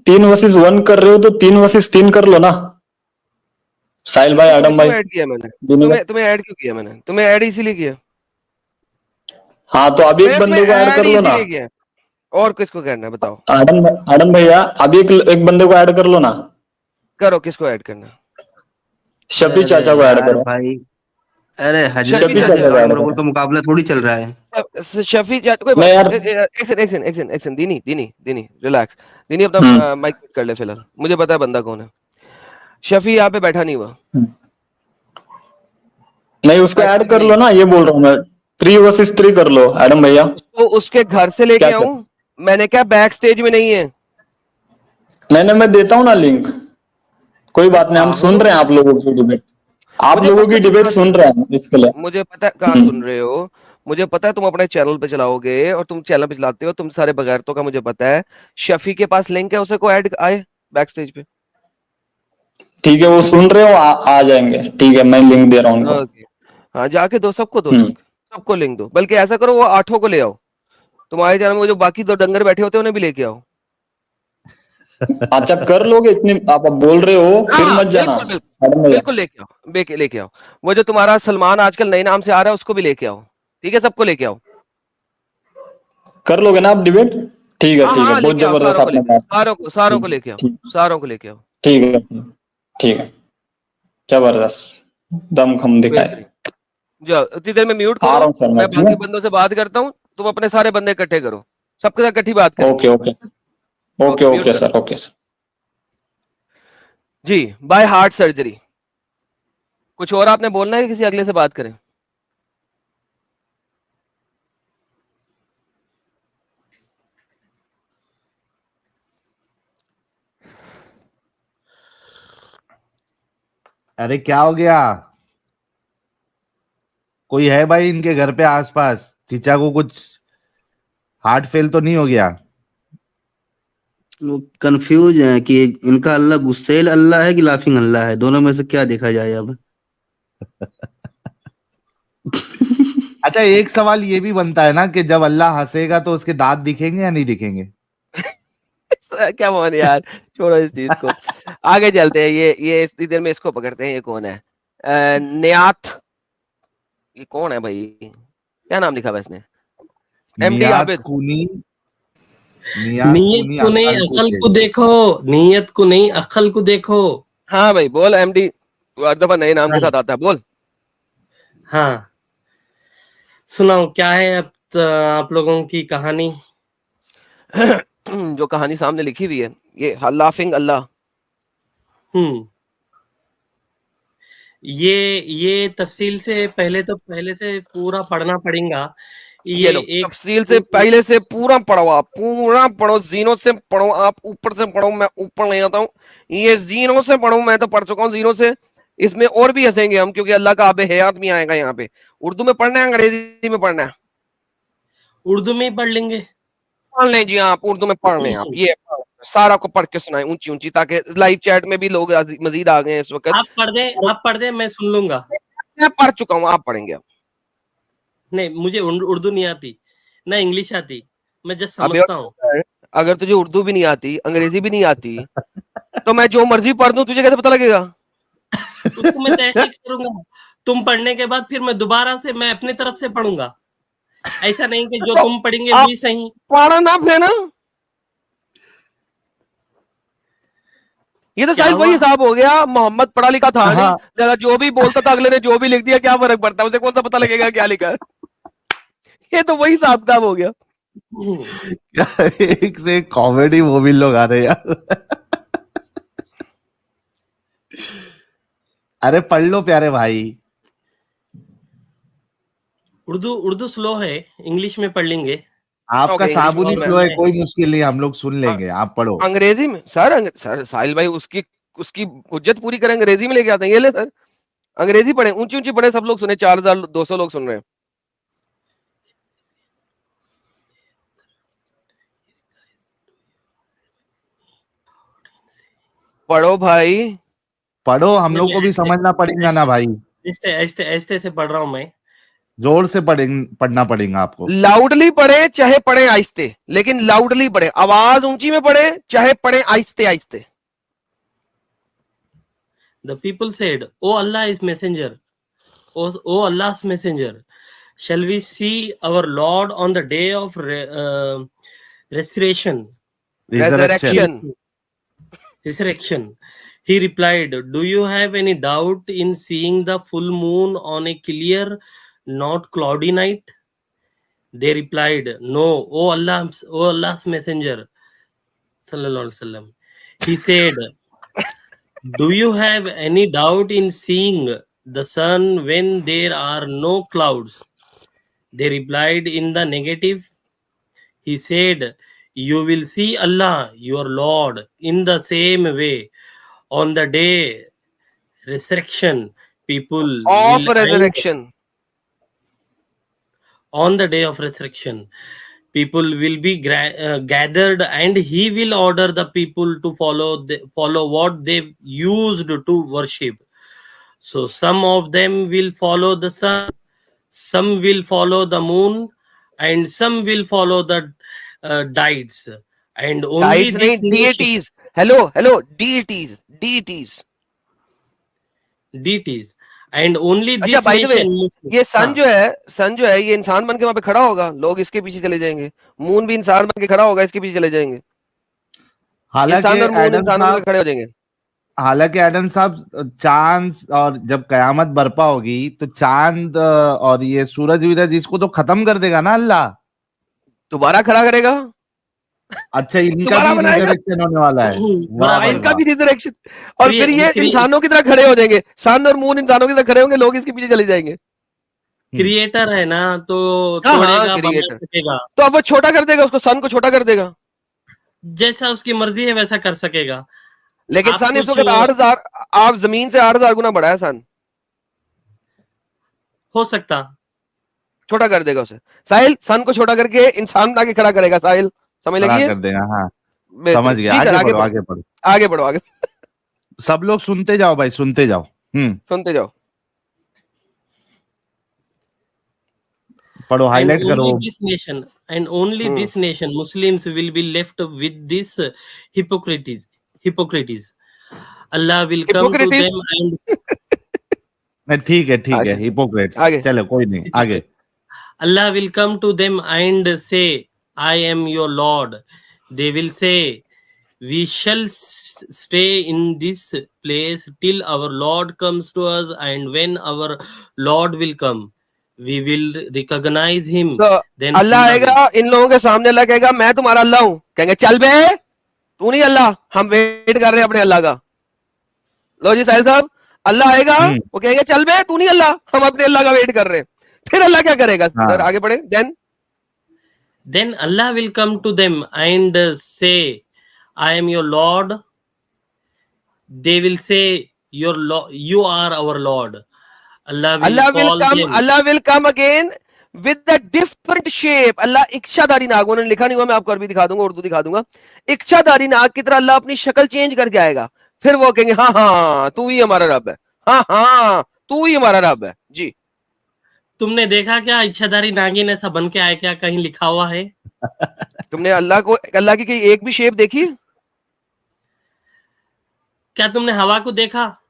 तीन वर्सेस 1 कर रहे हो तो 3 वर्सेस 3 कर लो ना, साहिल भाई, आडम भाई। ऐड किया मैंने तुम्हें ऐड क्यों किया? मैंने तुम्हें ऐड इसीलिए किया। हाँ तो अभी एक बंदे को ऐड कर लो ना। किया। और किसको करना है बताओ? आडम भैया, अभी एक बंदे को ऐड कर लो ना। करो, किसको ऐड करना? शफी अरे चाचा को ऐड यार करो। भाई, अरे हजरत शफी मियां के चाचा को गार्ड ऐड मरोबल करो। का मुकाबला थोड़ी चल रहा है। शफी चाचा कोई मैं यार एक्शन दीनी दीनी दीनी रिलैक्स। दीनी अपना माइक कर ले फिलहाल, मुझे पता है बंदा कौन है। शफी यहाँ पे बैठा नहीं हुआ। नहीं, उसको ऐड कर लो ना, ये बोल रहा हूँ मैं। 3 वर्सेस 3 कर लो आडम भैया। उसको उसके घर से लेके आऊं? मैंने क्या बैक स्टेज में नहीं है? मैं देता हूँ ना लिंक, कोई बात नहीं, हम सुन रहे हैं आप लोगों की डिबेट। आप लोगों की डिबेट सुन रहे हैं इसके लिए। मुझे पता है कहाँ सुन रहे हो। मुझे पता है तुम अपने चैनल पे चलाओगे और तुम चैनल पे चलाते हो, तुम सारे बगैरतों का मुझे पता है। शफी के पास लिंक है, उसे को ऐड आए बैक स्टेज पे। ठीक है, वो सुन रहे हो, आ जाएंगे। ठीक है, मैं लिंक दे रहा हूँ उनको। हाँ जाके दो, सबको दो लिंक, सबको लिंक दो। बल्कि ऐसा करो, वो 8 को ले आओ। तुम्हारे चैनल में जो बाकी 2 डंगर बैठे होते हैं उन्हें भी लेके आओ। अच्छा कर लोगे, इतनी आप बोल रहे हो, फिर मत जाना। बिल्कुल लेके आओ, लेके आओ। वो जो तुम्हारा सलमान आजकल नए नाम से आ रहा है उसको भी लेके आओ। ठीक है, सबको लेके आओ। कर लोगे ना आप डिबेट? ठीक है, ठीक है, बहुत लेके आओ, जबरदस्त आपने बात। सारों को लेके आओ, सारों को लेके आओ। ठीक है, ठीक है, जबरदस्त, दमखम दिखाए। जाओ, इतनी देर में म्यूट आ रहा करो, हूँ सर मैं बाकी बंदों से बात करता हूँ। तुम अपने सारे बंदे इकट्ठे करो, सबके साथ इकट्ठी बात करेंगे। Okay okay okay okay sir, okay sir. जी, बाय हार्ट सर्जरी। कुछ और आपने बोलना है कि किसी अगले से बात करें? अरे क्या हो गया? कोई है भाई इनके घर पे आसपास? चीचा को कुछ हार्ट फेल तो नहीं हो गया? वो कंफ्यूज है कि इनका अल्लाह गुस्सेल अल्लाह है कि लाफिंग अल्लाह है, दोनों में से क्या देखा जाए अब। अच्छा, एक सवाल ये भी बनता है ना कि जब अल्लाह हंसेगा तो उसके दांत दिखेंगे या नहीं दिखेंगे? क्या मान यार, छोड़ो इस चीज को। आगे चलते हैं। ये इतनी देर में इसको पकड़ते हैं। ये कौन है? नियात। ये कौन है भाई? क्या नाम लिखा हुआ इसने? एमडी आबिद। नीयत को नहीं अकल को देखो, नीयत को नहीं अकल को देखो। हाँ भाई बोल एमडी, हर दफा नए नाम के साथ आता है, बोल। हाँ सुनाओ, क्या है अब आप लोगों की कहानी? जो कहानी सामने लिखी हुई है, ये लाफिंग अल्लाह। ये तफसील से पहले से पूरा पढ़ना पड़ेगा। ये लो, तफसील से पहले से पूरा पढ़ो, आप पूरा पढ़ो, जीनो से पढ़ो, आप ऊपर से पढ़ो, मैं ऊपर नहीं आता हूँ। ये जीनो से पढ़ो, मैं तो पढ़ चुका हूँ जीनो से। इसमें और भी हंसेंगे हम, क्योंकि अल्लाह का आबे हयात भी आएगा यहाँ पे। उर्दू में पढ़ना है, अंग्रेजी में पढ़ना है? उर्दू में ही पढ़ लेंगे। पढ़ लें जी, आप उर्दू में पढ़ लें। आप ये सारा को पढ़ के सुनाए ऊंची ऊंची, ताकि लाइव चैट में भी लोग मजीद आ गए हैं इस वक्त। आप पढ़ दे, मैं सुन लूंगा। मैं पढ़ चुका हूँ, आप पढ़ेंगे अब। नहीं, मुझे उर्दू नहीं आती ना इंग्लिश आती, मैं जस्ट समझता हूँ। अगर तुझे उर्दू भी नहीं आती, अंग्रेजी भी नहीं आती, तो मैं जो मर्जी पढ़ दूं, तुझे कैसे पता लगेगा? उसको मैं तहकीक करूंगा। तुम पढ़ने के बाद फिर मैं दोबारा से मैं अपनी तरफ से पढ़ूंगा। ऐसा नहीं कि जो तुम पढ़ेंगे वही सही। पढ़ना फिर ना, ये तो शायद वही हिसाब हो गया। मोहम्मद पढ़ा लिखा था नहीं, जो भी बोलता था अगले ने जो भी लिख दिया, क्या फर्क पड़ता है, उसे कौन सा पता लगेगा क्या लिखा है। ये तो वही हिसाब किताब हो गया। एक से एक कॉमेडी मूवी लोग आ रहे हैं यार। अरे पढ़ लो प्यारे भाई। उर्दू स्लो है, इंग्लिश में पढ़ लेंगे। आपका साबुनी फ्लो है, कोई मुश्किल नहीं, हम लोग सुन लेंगे, आप पढ़ो। अंग्रेजी में सर साहिल भाई उसकी हुज्जत पूरी करें, अंग्रेजी में लेके आते हैं। ये ले सर, अंग्रेजी पढ़े, ऊंची ऊंची पढ़े, सब लोग सुने, 4200 लोग सुन रहे हैं। पढ़ो भाई, पढ़ो, हम लोग को भी समझना पड़ेगा ना भाई। ऐसे पढ़ रहा हूँ मैं। जोर से पढ़ना पड़ेगा आपको। लाउडली पढ़े चाहे पढ़े आहिस्ते, लेकिन लाउडली पढ़े, आवाज ऊंची में पढ़े चाहे पढ़े आहिस्ते आहिस्ते। The people said, "O Allah is messenger, O Allah's messenger, shall we see our Lord on the day of resurrection?" Resurrection. He replied, "Do you have any doubt in seeing the full moon on a clear, not cloudy night?" They replied, "No, O Allah's messenger, sallallahu alaihi wasallam." He said, "Do you have any doubt in seeing the sun when there are no clouds?" They replied in the negative. He said, "You will see Allah, your Lord, in the same way. On the day resurrection, people Of will resurrection. on the day of resurrection, people will be gathered, and he will order the people to follow what they used to worship. So some of them will follow the sun, some will follow the moon, and some will follow the deities. And only Guides this नहीं, deities. Hello, deities. And only अच्छा, this by the way, nation. ये सन जो है ये इंसान बन के वहां पे खड़ा होगा, लोग इसके पीछे चले जाएंगे। मून भी इंसान बन के खड़ा होगा, इसके पीछे चले जाएंगे। इंसान और मून इंसानों के खड़े हो जाएंगे। हालांकि एडम साहब, चांद और जब कयामत बर्पा होगी तो चांद और ये सूरज वीरज इसको तो खत्म कर देगा ना अल्लाह, दोबारा खड़ा करेगा। अच्छा, इनका भी रिजरेक्शन होने वाला है। वाह, इनका भी रिजरेक्शन, और फिर ये क्रिए- इंसानों की तरह खड़े हो जाएंगे। सन और मून इंसानों की तरह खड़े होंगे, लोग इसके पीछे चले जाएंगे। क्रिएटर है ना, तो हाँ, तोड़ेगा, बना क्रिएटर। सकेगा। तो अब वो छोटा कर देगा, उसको सन को छोटा कर देगा। जैसा उसकी मर्जी है वैसा कर सकेगा। लेकिन आप सन इस कुछ- वक्त 8,000, आप जमीन से 8,000 गुना बड़ा है सन। हो सकता, छोटा कर देगा उसे। साहिल, सन को छोटा करके इंसान बना के खड़ा करेगा। साहिल समझ खड़ा लगी है? कर देगा। हाँ, बेहतरीन। समझ गया। जी सर, आगे बढ़ो, आगे बढ़ो, आगे बढ़ो, आगे सब लोग सुनते जाओ भाई, सुनते जाओ। सुनते जाओ। पढ़ो, हाईलाइट and करो। only this nation, and only this nation, Muslims will be left with this hypocrites. Allah will come to Hypocrites? them and नहीं, ठीक है, ठीक है, अच्छा, हिपोक्रेट्स। आगे। चलो, कोई नहीं, आगे। Allah will come to them and say, "I am your Lord." They will say, "We shall stay in this place till our Lord comes to us, and when our Lord will come, we will recognize him." तो Then Allah Allah will- आएगा, इन लोगों के सामने अल्लाह कहेगा, मैं तुम्हारा अल्लाह हूं। कहेंगे, चल बे, तू नहीं अल्लाह, हम वेट कर रहे हैं अपने अल्लाह का। लो जी साहिल साहब, अल्लाह आएगा, वो कहेंगे, चल बे, तू नहीं अल्लाह, हम अपने अल्लाह का वेट कर रहे हैं। फिर अल्लाह क्या करेगा? सर आगे बढ़े। Then Allah will come to them and say, "I am your Lord." They will say, "You are our Lord." Allah will come again with a different shape. अल्लाह इच्छाधारी नाग, उन्होंने लिखा नहीं हुआ, मैं आपको अरबी दिखा दूंगा, उर्दू दिखा दूंगा। इच्छाधारी नाग की तरह अल्लाह अपनी शक्ल चेंज करके आएगा। फिर वो कहेंगे, हाँ, तू ही हमारा रब है, हाँ, तू ही हमारा रब है। जी, तुमने देखा क्या इच्छाधारी नागिन ऐसा बन के आए? क्या कहीं लिखा हुआ है? तुमने अल्लाह की कोई एक भी शेप देखी? क्या तुमने हवा को देखा?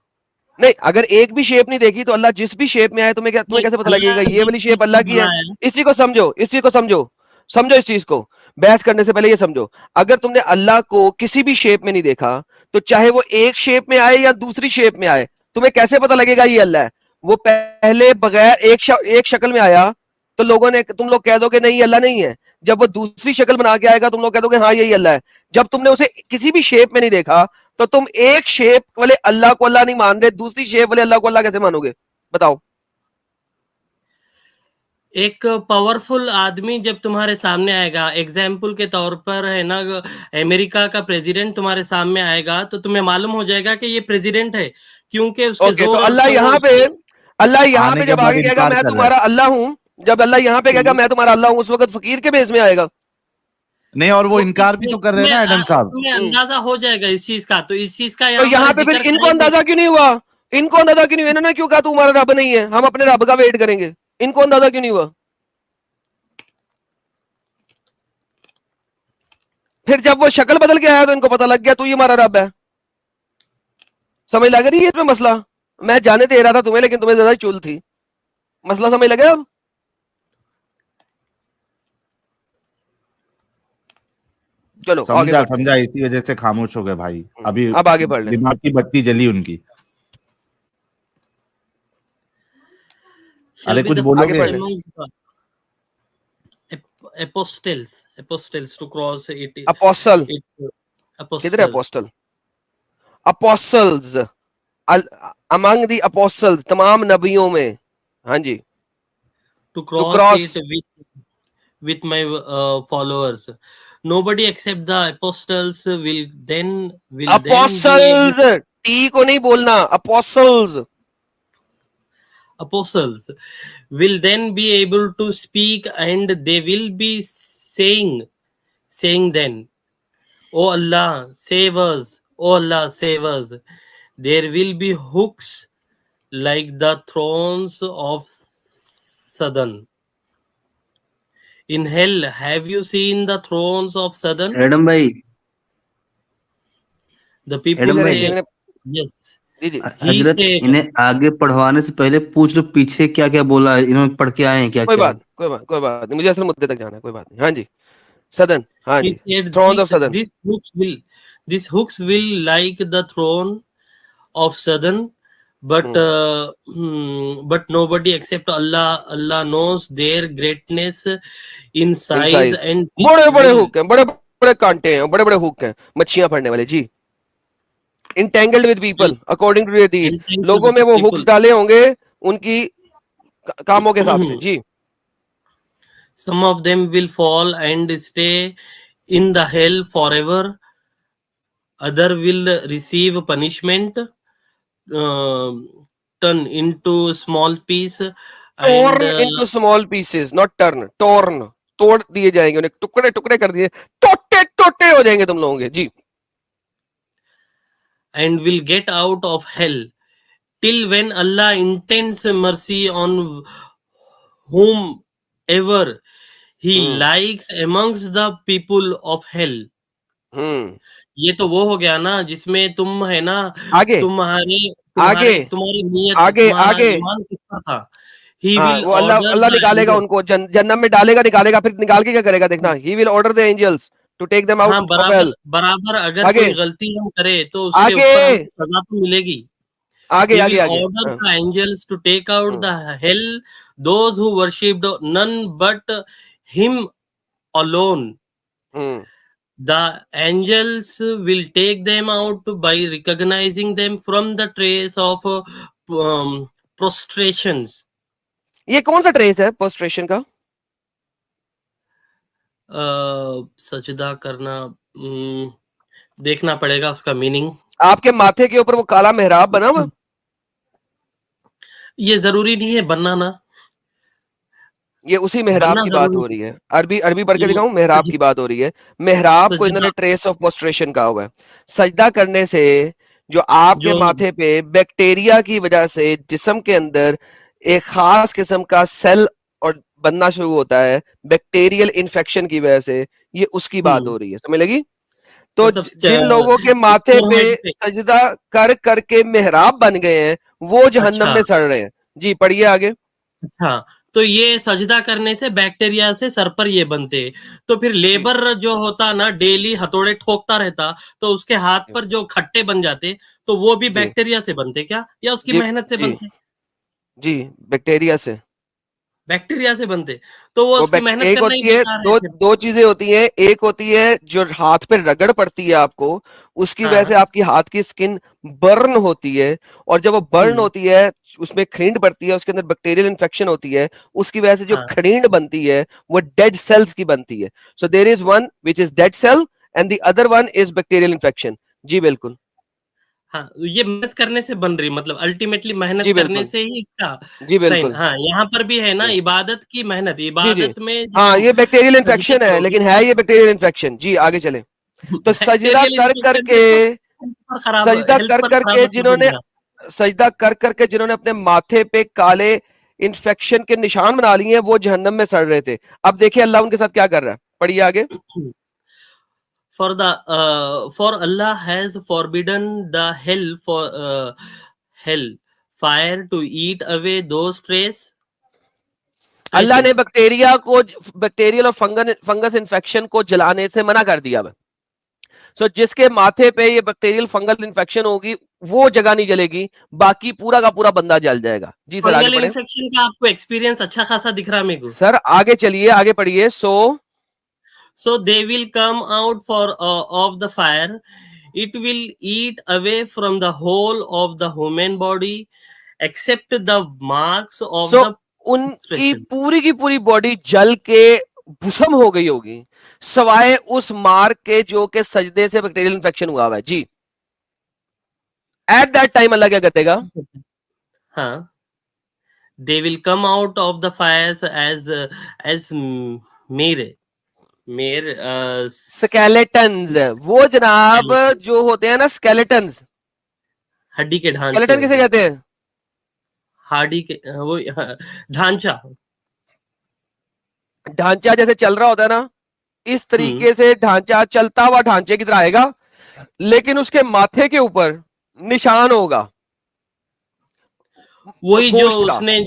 नहीं, अगर एक भी शेप नहीं देखी तो अल्लाह जिस भी शेप में आए, तुम्हें कैसे पता लगेगा ये वाली शेप अल्लाह की है? इस चीज को समझो, इस चीज को बहस करने से पहले ये समझो। अगर तुमने अल्लाह को किसी भी शेप में नहीं देखा, तो चाहे वो एक शेप में आए या दूसरी शेप में आए, तुम्हें कैसे पता लगेगा ये अल्लाह है? वो पहले बगैर एक शक्ल में आया तो तुम लोग कह दोगे नहीं, अल्लाह नहीं है। जब वो दूसरी शक्ल बना के आएगा, तुम लोग कह दोगे हाँ, यही अल्लाह है। जब तुमने उसे किसी भी शेप में नहीं देखा, तो तुम एक शेप वाले अल्लाह को अल्लाह नहीं मान रहे, दूसरी शेप वाले अल्लाह को अल्लाह कैसे मानोगे? बताओ। एक पावरफुल आदमी जब तुम्हारे सामने आएगा, एग्जाम्पल के तौर पर है ना, अमेरिका का प्रेसिडेंट तुम्हारे सामने आएगा, तो तुम्हें मालूम हो जाएगा कि ये प्रेसिडेंट है, क्योंकि उसके तो अल्लाह यहाँ पे जब आगे कहेगा मैं तुम्हारा अल्लाह हूँ, जब अल्लाह यहाँ पे कहेगा मैं तुम्हारा अल्लाह हूँ, उस वक्त फकीर के बेस में आएगा। नहीं, और वो इनकार भी तो कर रहे हैं ना एडम साहब। तुम्हें अंदाजा हो जाएगा इस चीज का, तो इस चीज का तो यहाँ पे फिर इनको अंदाजा क्यों नहीं हुआ? इन्होंने क्यों कहा तू हमारा रब नहीं है, हम अपने रब का वेट करेंगे? इनको अंदाजा क्यों नहीं हुआ? फिर जब वो शक्ल बदल के आया तो इनको पता लग गया तू ही हमारा रब है। समझ लग रही है इसमें मसला? मैं जाने दे रहा था तुम्हें, लेकिन तुम्हें ज्यादा चुल थी। मसला समझ लगे अब? चलो आगे समझा बढ़ते हैं। समझा, इसी वजह से खामोश हो गए भाई। अभी अब आगे बढ़ लें। दिमाग की बत्ती जली उनकी। Shall अरे be कुछ the बोलोगे? आगे first बढ़ लें। amongst the apostles to cross it. Apostle it किधर है? apostle apostle, apostles, among the apostles, तमाम नबियों में। हाँ जी। to cross cross. it with my followers. Nobody except the apostles will then be able apostles, T को नहीं बोलना, apostles. apostles will then be able to speak, and they will be saying then, "Oh Allah, save us! Oh Allah, save us!" There will be hooks like the thrones of Sodom. In hell, have you seen the thrones of Sodom? Adam भाई, The people Adam भाई, say, yes. जी जी। He हजरत said, इन्हें आगे पढ़वाने से पहले पूछ लो पीछे क्या क्या बोला है, इन्होंने पढ़ के आए हैं क्या कोई क्या। बात नहीं, मुझे असल मुद्दे तक जाना है, कोई बात नहीं। हाँ जी, सदन, हाँ he जी, said, thrones of Sodom. these hooks will like the throne of Sodom, but but nobody except Allah. Allah knows their greatness in size, size. and बड़े बड़े हुक हैं, बड़े बड़े कांटे हैं, बड़े बड़े हुक हैं, मच्छियां पड़ने वाले जी। Entangled with people according to their deed, entangled लोगों with में वो people. हुक्स डाले होंगे उनकी कामों के हिसाब से जी। Some of them will fall and stay in the hell forever. Other will receive punishment, turn into small piece, torn and into small pieces, not turn, torn, तोड़ दिए जाएंगे, उन्हें टुकड़े टुकड़े कर दिए, टोटे टोटे हो जाएंगे तुम लोगों के जी। and will get out of hell till when Allah intends mercy on whomever He likes amongst the people of hell. ये तो वो हो गया ना जिसमें तुम है ना, आगे तुम्हारी नीयत, आगे तुम्हारा ईमान किस पर था। He हाँ, will वो अल्लाह order अल्लाह the निकालेगा angels. उनको जन्नत में निकालेगा, फिर निकाल के क्या करेगा देखना। He will order the angels to take them हाँ, आउट ऑफ हेल। बराबर अगर आगे। कोई गलती हम करे तो उसके आगे। ऊपर हमें सजा तो मिलेगी। आगे He आगे will आगे order the angels to take out the hell those who worshipped none but him alone. The angels will take them out by recognizing them from the trace of prostrations. ये कौन सा trace है पोस्ट्रेशन का? सजदा करना, देखना पड़ेगा उसका मीनिंग। आपके माथे के ऊपर वो काला मेहराब बना हुआ, ये जरूरी नहीं है बनना ना, ये उसी मेहराब की बात हो रही है। अरबी पढ़ के दिखाऊं, मेहराब की बात हो रही है। मेहराब को इन्होंने ट्रेस ऑफ पोस्ट्रेशन कहा हुआ है। सजदा करने से जो आपके माथे पे बैक्टीरिया की वजह से जिस्म के अंदर एक खास किस्म का सेल और बनना शुरू होता है बैक्टीरियल इन्फेक्शन की वजह से, ये उसकी बात हो रही है। समझ लगी? तो जिन लोगों के माथे पे सजदा कर करके मेहराब बन गए हैं वो जहन्नम में सड़ रहे हैं जी। पढ़िए आगे। हाँ, तो ये सजदा करने से बैक्टीरिया से सर पर ये बनते, तो फिर लेबर जो होता ना डेली हथौड़े ठोकता रहता तो उसके हाथ पर जो खट्टे बन जाते तो वो भी बैक्टीरिया से बनते क्या, या उसकी मेहनत से बनते? जी, बैक्टीरिया से बनते। तो वो उसकी मेहनत एक होती है, दो चीजें होती हैं। एक होती है जो हाथ पे रगड़ पड़ती है आपको, उसकी वजह से आपकी हाथ की स्किन बर्न होती है, और जब वो बर्न होती है उसमें खरींड पड़ती है, उसके अंदर बैक्टीरियल इन्फेक्शन होती है, उसकी वजह से जो खरींड बनती है वो डेड सेल्स की बनती है। So there is one which is dead cell and the other one is bacterial infection. जी बिल्कुल। हाँ, ये मेहनत करने से बन रही, मतलब अल्टीमेटली मेहनत करने से ही इसका जी बिल्कुल। हाँ, यहाँ पर भी है ना इबादत की मेहनत, इबादत में हाँ ये बैक्टीरियल इन्फेक्शन है, लेकिन है ये बैक्टीरियल इन्फेक्शन। जी आगे चले। तो सजदा कर करके जिन्होंने अपने माथे पे काले इन्फेक्शन के निशान बना लिए हैं, वो जहन्नम में सड़ रहे थे। अब देखिए अल्लाह उनके साथ क्या कर रहा है, पढ़िए आगे। For Allah has forbidden the hell fire to eat away those अल्लाह ने traces. बैक्टीरियल और फंगस इन्फेक्शन को जलाने से मना कर दिया है। सो जिसके माथे पे ये बैक्टीरियल फंगल इन्फेक्शन होगी वो जगह नहीं जलेगी, बाकी पूरा का पूरा बंदा जल जाएगा। जी सर आगे फंगल पढ़े। इन्फेक्शन का आपको एक्सपीरियंस अच्छा खासा दिख रहा है मेरे को। सर आगे चलिए, आगे पढ़िए। So they will come out of the fire. It will eat away from the whole of the human body except the marks of So, the उनकी menstruation. पूरी की पूरी बॉडी जल के भूसम हो गई होगी, सवाए उस मार्क के जो के सजदे से बैक्टीरियल इन्फेक्शन हुआ हुआ है। जी एट दैट टाइम अल्लाह क्या करेगा? हाँ, they will come out of the fires as mere skeletons, वो जनाब जो होते हैं ना स्केलेटन्स, हड्डी के ढांचे। स्केलेटन किसे कहते हैं? हड्डी के वो ढांचा ढांचा जैसे चल रहा होता है ना, इस तरीके से ढांचा चलता हुआ ढांचे की तरह आएगा, लेकिन उसके माथे के ऊपर निशान होगा वही जो गोश्त का। उसने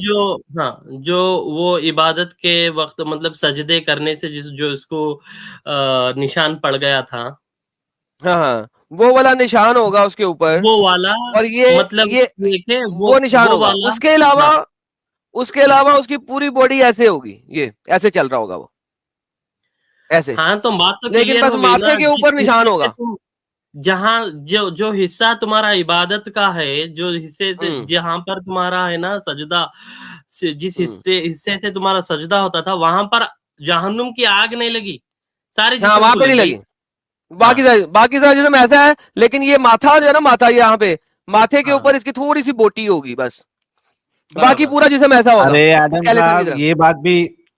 जो वो इबादत के वक्त मतलब सजदे करने से जो इसको निशान पड़ गया था, हाँ वो वाला निशान होगा उसके ऊपर, वो वाला। और ये मतलब ये देखे वो निशान होगा। वाला। उसके अलावा उसकी पूरी बॉडी ऐसे होगी, ये ऐसे चल रहा होगा वो ऐसे। हाँ तो बात तो लेकिन clear बस हो गई माथे ना, के ऊपर जिस निशान हिस्से होगा। से जहाँ जो हिस्सा तुम्हारा इबादत का है, जो हिस्से से जहाँ पर तुम्हारा है ना सजदा, जिस हिस्से से तुम्हारा सजदा होता था, वहां पर जहन्नुम की आग नहीं लगी, सारे हाँ वहां पे नहीं लगी। बाकी सारा जिस्म ऐसा है, लेकिन ये माथा जो है ना, माथा यहाँ पे माथे के ऊपर इसकी थोड़ी सी बोटी होगी बस, बाकी पूरा जिस्म ऐसा होगा। अरे आदम skeleton की साहब, तरह।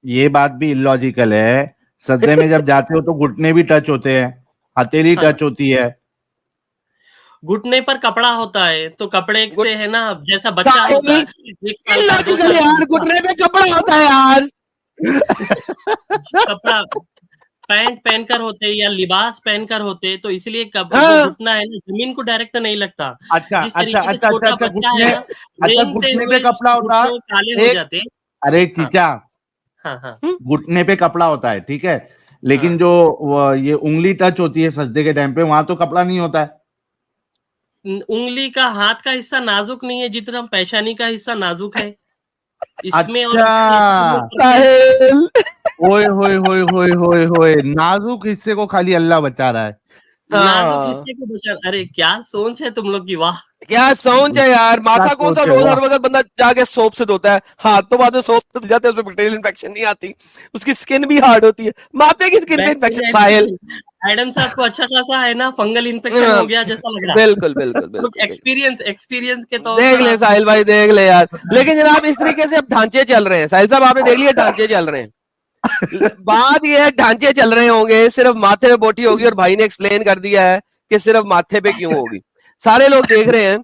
ये बात भी इलॉजिकल है। सजदे में जब जाते हो तो घुटने भी टच होते हैं, हथेली टच होती है। घुटने पर कपड़ा होता है, तो कपड़े से है ना, जैसा बच्चा होता है 1 साल का 2 साल यार घुटने पे कपड़ा होता है यार। कपड़ा पैंट पहनकर होते या लिबास पहनकर होते, तो इसलिए जो घुटना है ना, जमीन को डायरेक्ट नहीं लगता। अच्छा जिस तरीके से छोटा बच्चा है ना, घुटने पे कपड़ा होता है, काले हो जाते। अरे चीचा, हाँ घुटने पे कपड़ा होता है, ठीक है, लेकिन जो ये उंगली टच होती है सजदे के टाइम पे, वहां तो कपड़ा नहीं होता है। उंगली का हाथ का हिस्सा नाजुक नहीं है जितना पेशानी का हिस्सा नाजुक है इसमें। अच्छा, ओए होए होए होए होए होए, नाजुक हिस्से को खाली अल्लाह बचा रहा है। नाजुक हिस्से को बचा। अरे क्या सोच है तुम लोग की, वाह क्या सोच है यार। माथा कौन सा रोज हर वक्त बंदा जाके सोप से धोता है, हाथ तो बाद में सोप से धो जाते हैं, उसमें बैक्टीरियल इन्फेक्शन नहीं आती, उसकी स्किन भी हार्ड होती है। माथे की स्किन पे इन्फेक्शन। साहिल एडम साहब को अच्छा खासा है ना फंगल इन्फेक्शन हो गया जैसा लग रहा है। बिल्कुल एक्सपीरियंस के तौर देख ले साहिल भाई, देख ले यार। लेकिन जनाब इस तरीके से अब ढांचे चल रहे हैं। साहिल साहब आपने देख लिया, ढांचे चल रहे हैं। बात ये है, ढांचे चल रहे होंगे, सिर्फ माथे पे बोटी होगी, और भाई ने एक्सप्लेन कर दिया है कि सिर्फ माथे पे क्यों होगी। सारे लोग देख रहे हैं,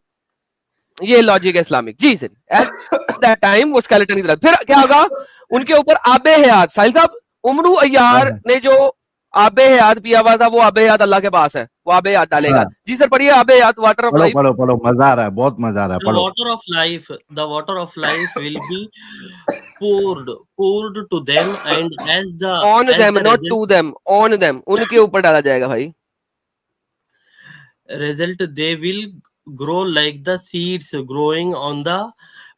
ये लॉजिक है इस्लामिक। जी सर, एट दैट टाइम वो स्केलेटन की तरह। फिर क्या होगा उनके ऊपर आबे हयात। साहिल साहब, उमरू अय्यार ने जो आबे हयात पिया हुआ था, वो आबे हयात अल्लाह के पास है, वो आबे हयात डालेगा। जी सर पढ़िए, आबे हयात, वाटर ऑफ लाइफ। पढ़ो, मजा आ रहा है, बहुत मजा आ रहा है। The water of life will be poured to them, and on them, not to them, on them, उनके ऊपर डाला जाएगा भाई। result they will grow like the seeds growing on the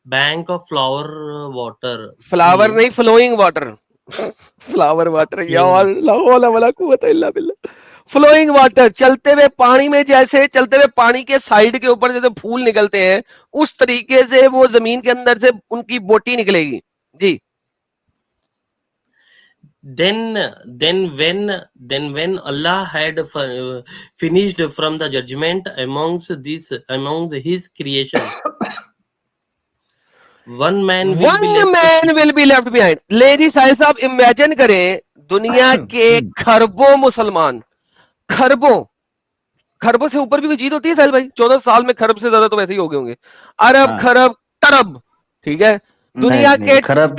bank of flower water. Flower नहीं, flowing water. Flower water, यार ला हौला वला कुव्वता इल्ला बिल्लाह। फ्लोइंग वाटर, चलते हुए पानी में, जैसे चलते हुए पानी के साइड के ऊपर जैसे फूल निकलते हैं, उस तरीके से वो जमीन के अंदर से उनकी बोटी निकलेगी। जी। Then when Allah had finished from the judgment among his creation, one man will be left behind. Lady Sahil साहब इमेजिन करें, दुनिया के खरबों मुसलमान, खरबों से ऊपर भी कोई चीज होती है साहिल भाई? 14 साल में खरब से ज्यादा तो वैसे ही हो गए होंगे। अरब, खरब, तरब, ठीक है, दुनिया नहीं, के खरब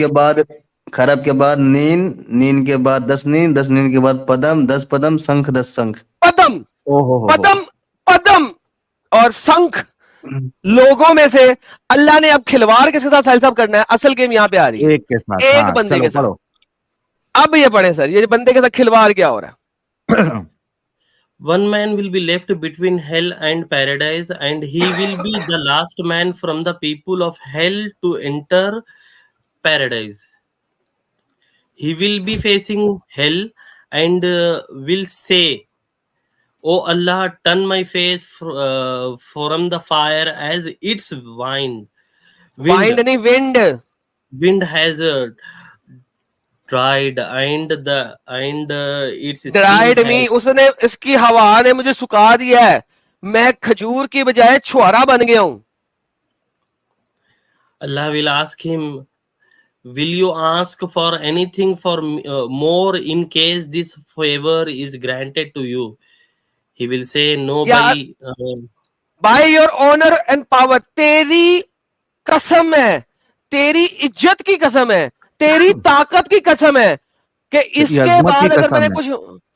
के बाद नींद, नींद के बाद 10 नींद, 10 नींद के बाद पदम, 10 पदम, शंख, 10 शंख। पदम ओहो पदम पदम और शंख लोगों में से अल्लाह ने अब खिलवाड़ किसके साथ साहिल साहब करना है? असल गेम यहाँ पे आ रही है, एक के साथ। एक हाँ, बंदे चलो के साथ। पढ़ो। अब ये पढ़े सर, ये बंदे के साथ खिलवाड़ क्या हो रहा है? One man will be left between hell and paradise, and he will be the last man from the people of hell to enter paradise. He will be facing hell and will say, "Oh Allah, turn my face from the fire as its wind wind नहीं, wind has dried, and its sting dried me, has उसने, इसकी हवा ने मुझे सुखा दिया है, मैं खजूर की बजाय छुआरा बन गया हूं। Allah will ask him, will you ask for anything for more in case this favor is granted to you? He will say, no, Yeah. By your honour and power, तेरी कसम है, तेरी इज्जत की कसम है, तेरी ताकत की कसम है कि इसके अजमत बाद की अगर कसम मैंने है। कुछ,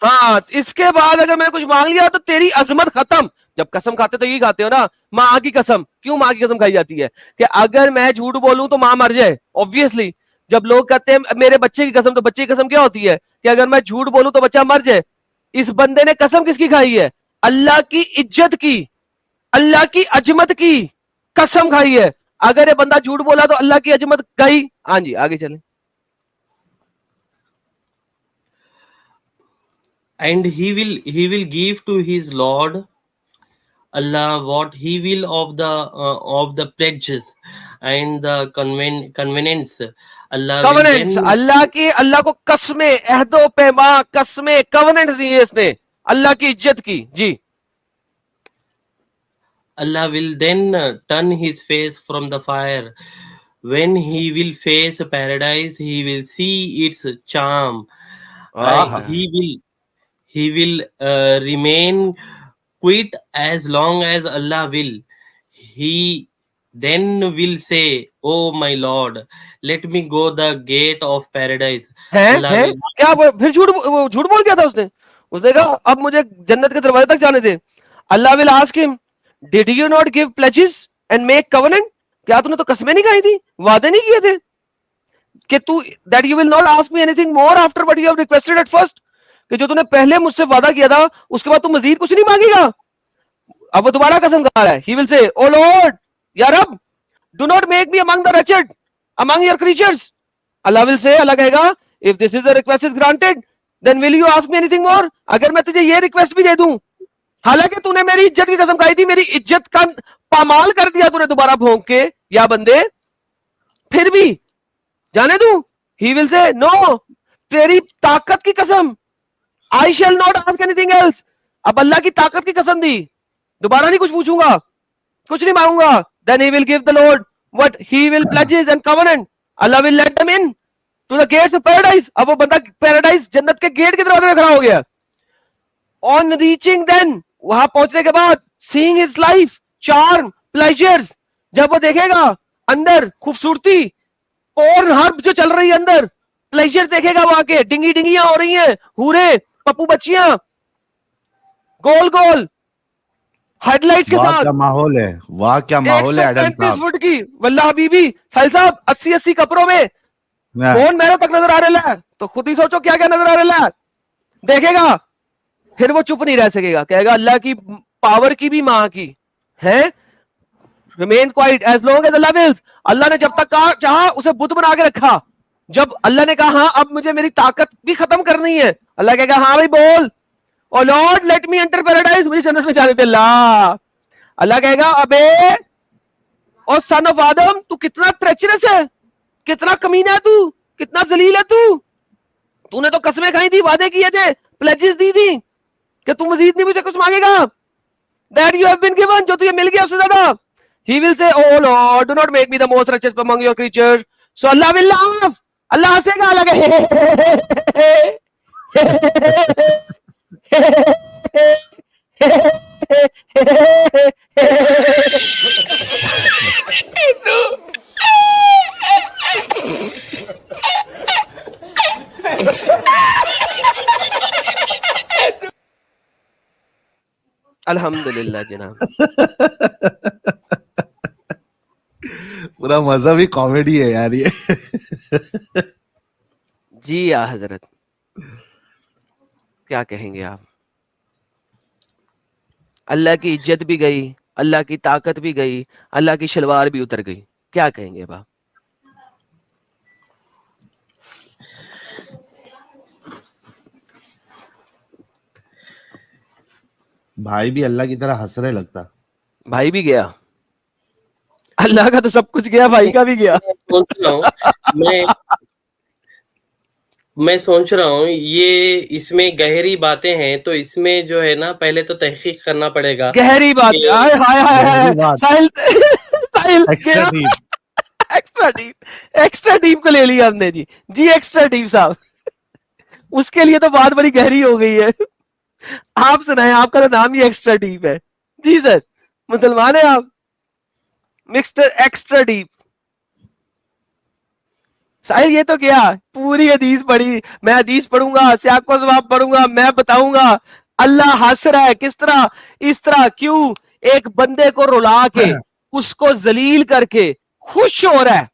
हाँ, इसके बाद अगर मैंने कुछ मांग लिया तो तेरी अजमत खत्म। जब कसम खाते तो यही खाते हो ना, माँ की कसम। क्यों माँ की कसम खाई जाती है? कि अगर मैं झूठ बोलूं तो माँ मर जाए। ऑब्वियसली जब लोग कहते हैं मेरे बच्चे की कसम, तो बच्चे की कसम क्या होती है? कि अगर मैं झूठ बोलूं तो बच्चा मर जाए। इस बंदे ने कसम किसकी खाई है? अल्लाह की इज्जत की, अल्लाह की अजमत की कसम खाई है। अगर ये बंदा झूठ बोला तो अल्लाह की अजमत गई। हाँ जी, आगे चलें। and he will give to his Lord Allah what he will of the pledges and the covenants. Allah will कवनेंट्स, then अल्लाह की, अल्लाह को कसमें, अहदो पैमा, कसमें, कवनेंट्स दी है इसने अल्लाह की इज्जत की। जी, Allah will then turn his face from the fire. When he will face paradise, he will see its charm. आहा। He will remain quiet as long as Allah will. He then will say, "Oh my Lord, let me go the gate of paradise." है Allah will क्या फिर झूठ बोल गया था उसने? उसने कहा अब मुझे जन्नत के दरवाजे तक जाने दे। Allah will ask him, did you not give pledges and make covenant? क्या तूने तो कसमें नहीं खाई थी, वादे नहीं किए थे कि तू, that you will not ask me anything more after what you have requested at first, कि जो तूने पहले मुझसे वादा किया था उसके बाद तू मजीद कुछ नहीं मांगेगा। अब वो दोबारा कसम खा रहा है। ही विल से, ओ लॉर्ड, या रब, do not make me among the wretched among your creatures. Allah will say, Allah कहेगा, if this is the request is granted then will you ask me anything more? अगर मैं तुझे ये रिक्वेस्ट भी दे दूं, हालांकि तूने मेरी इज्जत की कसम खाई थी, मेरी इज्जत का पामाल कर दिया तूने दोबारा भोंक के, या बंदे, फिर भी जाने दूं? ही विल से, नो, तेरी ताकत की कसम, I shall not ask anything else. अब अल्लाह की ताकत की कसम दी, दोबारा नहीं कुछ पूछूंगा, कुछ नहीं मांगूंगा। Then he will give the Lord what he will pledges and covenant. Allah will let them into the gates of paradise. अब वो बंदा पैराडाइज, जन्नत के गेट के दरवाजे में खड़ा हो गया। ऑन रीचिंग देन, वहां पहुंचने के बाद, seeing his life, charm, pleasures, जब वो देखेगा अंदर खूबसूरती और हर्ब जो चल रही है अंदर, प्लेजर देखेगा वहां के, डिंगी डिंगियां हो रही हैं, हूरे, पप्पू बच्चियां, गोल गोल हेडलाइट्स के वाह साथ, क्या माहौल है, वाह क्या माहौल है एडम 135 साहब। फुट की, वल्लाह हबीबी, साहिल साहब 80-80 कपड़ों में, हाँ, कौन मैरों तक नजर आ रहा है? तो खुद ही सोचो क्या क्या नजर आ रहा है। देखेगा, फिर वो चुप नहीं रह सकेगा, कहेगा अल्लाह की पावर की भी मां की है, remain quite as long as Allah wills. Allah ने जब तक चाहा उसे बुत बना के रखा। जब अल्लाह ने कहा हाँ अब मुझे मेरी ताकत भी खत्म करनी है, अल्लाह कहेगा हाँ भाई बोल, O Lord let me enter paradise, मुझे जन्नत में जाने दे। अल्लाह कहेगा अबे ओ सन ऑफ आदम, तू कितना ट्रेचरस है, कितना कमीना है तू, कितना जलील है तू, तूने तो कसमें खाई थी, वादे किए थे, प्लेजेस दी थी कि तू मजीद नहीं मुझे कुछ मांगेगा, that you have been given, जो तुझे मिल गया उससे ज्यादा। He will say, O Lord do not make me the most richest among your creatures. So Allah will laugh, Allah हंसेगा, अल्हम्दुलिल्लाह जनाब। पूरा मजहबी कॉमेडी है यार ये। जी या हजरत, क्या कहेंगे आप। अल्लाह की इज्जत भी गई, अल्लाह की ताकत भी गई, अल्लाह की शलवार भी उतर गई, क्या कहेंगे बाप। भाई भी अल्लाह की तरह हंसने लगता। भाई भी गया, अल्लाह का तो सब कुछ गया, भाई का भी गया। सोच रहा हूँ मैं सोच रहा हूँ ये इसमें गहरी बातें हैं, तो इसमें जो है ना पहले तो तहकीक करना पड़ेगा। गहरी बात, ये- हाय हाय हाय हाय, गहरी बात। साहिल साहिल एक्स्ट्रा गया। डीप। एक्स्ट्रा डीप को ले लिया हमने जी। जी एक्स्ट्रा डीप साहब, उसके लिए तो बात बड़ी गहरी हो गई है। आप सुनाए, आपका तो नाम ही एक्स्ट्रा डीप है। जी सर, मुसलमान है आप? मिस्टर एक्स्ट्रा डीप साहिल, ये तो क्या पूरी हदीस पढ़ी, मैं हदीस पढ़ूंगा, सियाको सवाब पढ़ूंगा, मैं बताऊंगा अल्लाह हंस रहा है किस तरह, इस तरह क्यों, एक बंदे को रुला के उसको जलील करके खुश हो रहा है।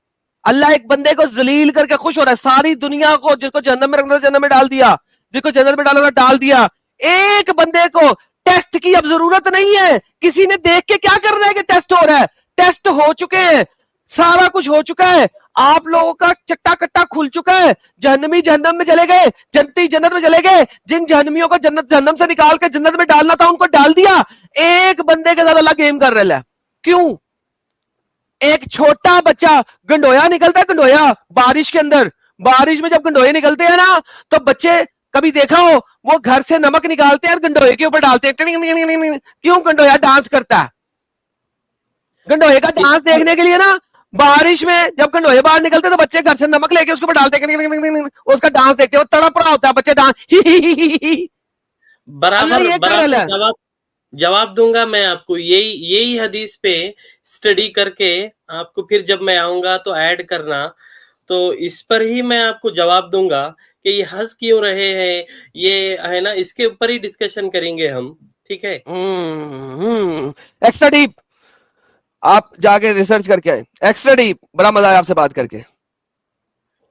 अल्लाह एक बंदे को जलील करके खुश हो रहा है। सारी दुनिया को, जिसको जन्नत में रखना था जन्नत में डाल दिया, जिसको जन्नत में डालना था डाल दिया। एक बंदे को टेस्ट की अब जरूरत नहीं है। किसी ने देख के क्या कर रहा है कि टेस्ट हो रहा है, टेस्ट हो चुके हैं, सारा कुछ हो चुका है। आप लोगों का चट्टा कट्टा खुल चुका है। जहन्नमी जहन्नम में चले गए, जन्नती जन्नत में चले गए। जिन जहन्नमियों को जन्नत जहन्नम से निकाल के जन्नत में डालना था उनको डाल दिया। एक बंदे के साथ अल्लाह गेम कर रहा है। क्यों? एक छोटा बच्चा गंडोया निकलता है, गंडोया बारिश के अंदर, बारिश में जब गंडोए निकलते हैं ना, तो बच्चे कभी देखा हो वो घर से नमक निकालते हैं और गंडोए के ऊपर डालते हैं। क्यों? गंडोया डांस करता है। गंडोए का डांस देखने के लिए ना, बारिश में जब गंडोए बाहर निकलते तो बच्चे घर से नमक लेके उसके ऊपर डालते हैं, उसका डांस देखते हैं, वो तड़प रहा होता है बच्चे डांस। बराबर ये कर रहा है। बराबर जवाब दूंगा मैं आपको। यही हदीस पे स्टडी करके आपको फिर जब मैं आऊंगा तो ऐड करना, तो इस पर ही मैं आपको जवाब दूंगा कि ये हंस क्यों रहे हैं, ये है ना, इसके ऊपर ही डिस्कशन करेंगे हम, ठीक है। एक्स्ट्रा डीप, आप जाके रिसर्च करके आए। एक्स्ट्रा डीप, बड़ा मजा आया आपसे बात करके।